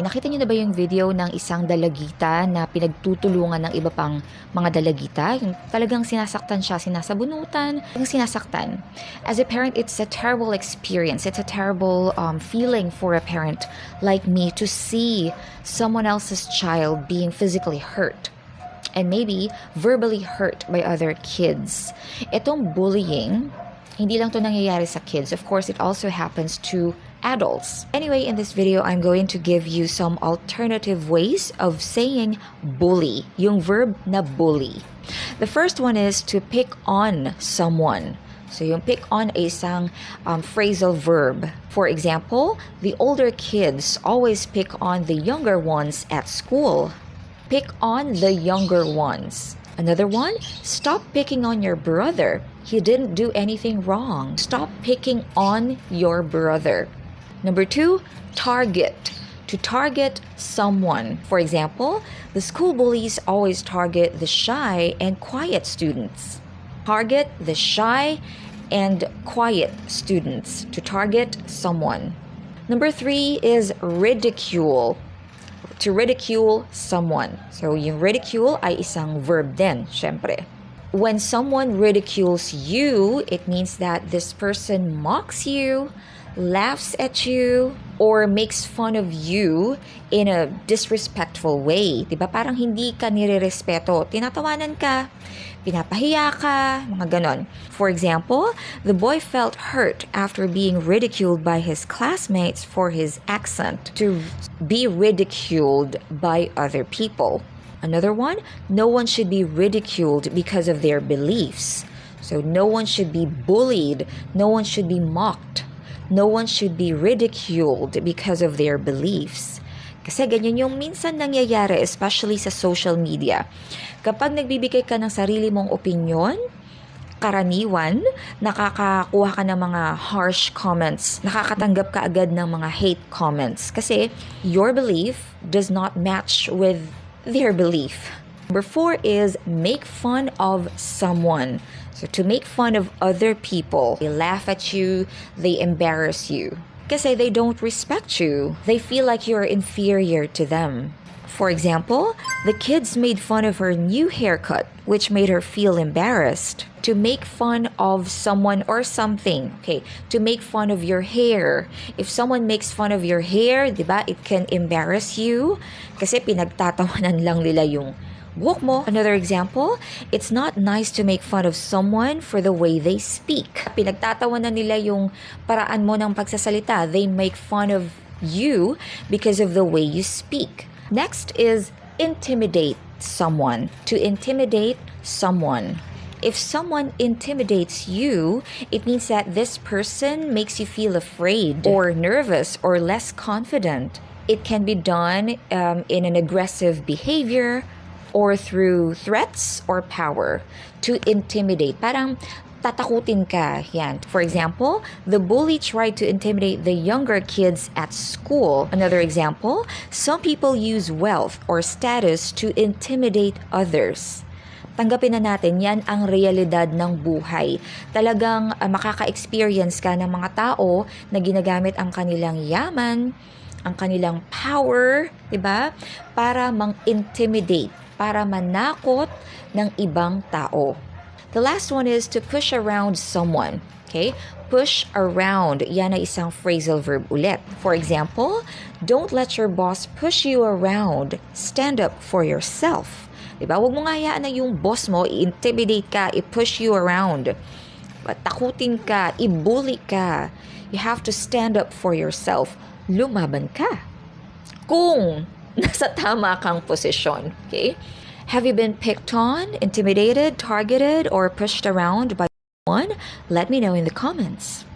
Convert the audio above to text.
Nakita niyo na ba yung video ng isang dalagita na pinagtutulungan ng iba pang mga dalagita? Yung talagang sinasaktan siya, sinasabunutan, yung sinasaktan. As a parent, it's a terrible experience. It's a terrible feeling for a parent like me to see someone else's child being physically hurt and maybe verbally hurt by other kids. Itong bullying, hindi lang to nangyayari sa kids. Of course, it also happens to adults. Anyway, in this video, I'm going to give you some alternative ways of saying bully, yung verb na bully. The first one is to pick on someone. So yung pick on ay isang phrasal verb. For example, the older kids always pick on the younger ones at school. Pick on the younger ones. Another one, stop picking on your brother. He didn't do anything wrong. Stop picking on your brother. Number two, target. To target someone. For example, the school bullies always target the shy and quiet students. Target the shy and quiet students. To target someone. Number three is ridicule. To ridicule someone. So, yung ridicule ay isang verb din, syempre. When someone ridicules you, it means that this person mocks you, laughs at you, or makes fun of you in a disrespectful way. Diba? Parang hindi ka nire-respeto. Tinatawanan ka, pinapahiya ka, mga ganon. For example, the boy felt hurt after being ridiculed by his classmates for his accent. To be ridiculed by other people. Another one, no one should be ridiculed because of their beliefs. So no one should be bullied, no one should be mocked. No one should be ridiculed because of their beliefs. Kasi ganyan yung minsan nangyayari, especially sa social media. Kapag nagbibigay ka ng sarili mong opinyon, karaniwan, nakakakuha ka ng mga harsh comments, nakakatanggap ka agad ng mga hate comments. Kasi your belief does not match with their belief. Number four is make fun of someone. So to make fun of other people, they laugh at you, they embarrass you. Kasi they don't respect you. They feel like you're inferior to them. For example, the kids made fun of her new haircut, which made her feel embarrassed. To make fun of someone or something. Okay, to make fun of your hair. If someone makes fun of your hair, diba, it can embarrass you. Kasi pinagtatawanan lang nila yung buhok mo. Another example, it's not nice to make fun of someone for the way they speak. Pinagtatawanan nila yung paraan mo ng pagsasalita. They make fun of you because of the way you speak. Next is intimidate someone. To intimidate someone. If someone intimidates you, it means that this person makes you feel afraid or nervous or less confident. It can be done in an aggressive behavior or through threats or power. To intimidate. Parang tatakutin ka. Yan. For example, the bully tried to intimidate the younger kids at school. Another example, some people use wealth or status to intimidate others. Tanggapin na natin, yan ang realidad ng buhay. Talagang makaka-experience ka ng mga tao na ginagamit ang kanilang yaman, ang kanilang power, diba? Para mang-intimidate, para manakot ng ibang tao. The last one is to push around someone. Okay? Push around. Yan ay isang phrasal verb ulit. For example, don't let your boss push you around. Stand up for yourself. Diba? Huwag mo nga hayaan na yung boss mo, i-intimidate ka, i-push you around. Takutin ka, i-bully ka. You have to stand up for yourself. Lumaban ka. Kung nasa tama kang posisyon. Okay? Have you been picked on, intimidated, targeted, or pushed around by someone? Let me know in the comments.